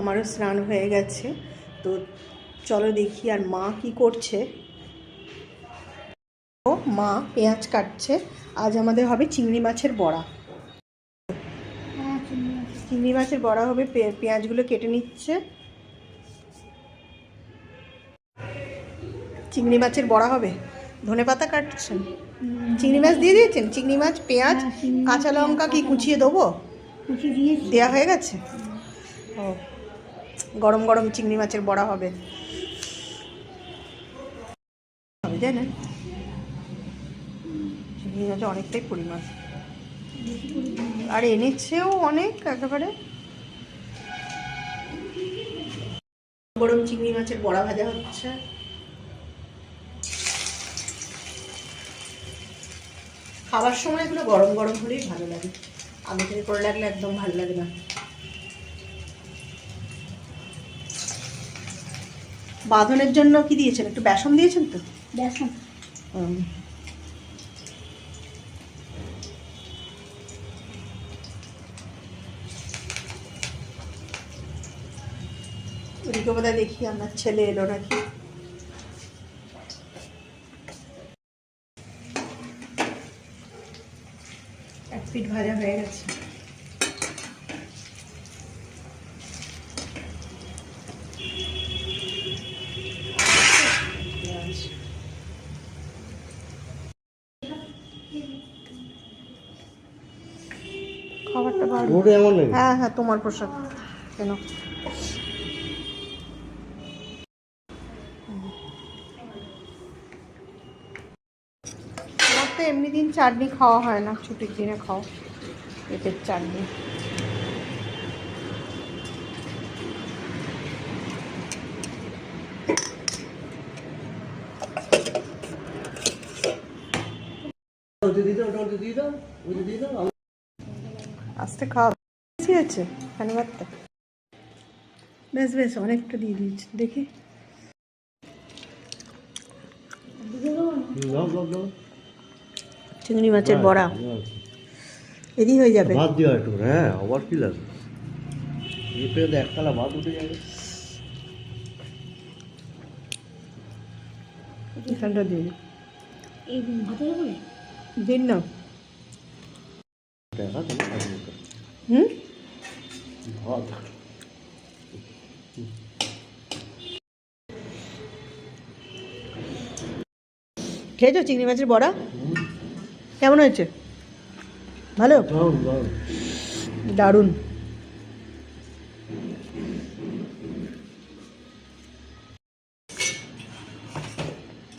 আমারও স্নান হয়ে গেছে। তো চলো দেখি আর মা কি করছে। ও মা পেঁয়াজ কাটছে। আজ আমাদের হবে চিংড়ি মাছের বড়া। চিংড়ি মাছের বড়া হবে, পেঁয়াজগুলো কেটে নিচ্ছে। চিংড়ি মাছের বড়া হবে, ধনেপাতা কাটছেন, চিংড়ি মাছ দিয়ে দিয়েছেন। চিংড়ি মাছ, পেঁয়াজ, কাঁচা লঙ্কা কি কুচিয়ে দেবো? দেওয়া হয়ে গেছে। ও গরম গরম চিংড়ি মাছের বড়া হবে, তাই না? চিংড়ি মাছ অনেকটাই পরিমাণ, আর এনেছেও অনেক একেবারে। গরম চিংড়ি মাছের বড়া ভাজা হচ্ছে। খাবার সময় এগুলো গরম গরম হলেই ভালো লাগে, আগে থেকে করে লাগলে একদম ভালো লাগে না। বাঁধনের জন্য কি দিয়েছেন? একটু বেসন দিয়েছেন তো? বেসন। ওদিকে বোধহয় দেখি আমার ছেলে এলো নাকি। এক পিঠ ভাজা হয়ে গেছে। খাবারটা ভালো। হ্যাঁ হ্যাঁ, তোমার প্রসাদ কেন? আমার তো এমনি দিন চাটনি খাওয়া হয় না, ছুটির দিনে খাও পেঁপের চাটনি। আস্তে খাওয়া বেশি হয়েছে ধন্যবাদটা। বেশ বেশ অনেকটা দিয়ে দিয়েছি, দেখি। চিংড়ি মাছের বড়া এদি হয়ে যাবে। ভাত দেওয়া একটু, হ্যাঁ আবার কি লাগে, একতলা ভাত উঠে যাবে। এখানটা দিন, দিন না। হুম, ভাত খেয়েছো চিংড়ি মাছের বড়া? কেমন হয়েছে? ভালো, দারুণ।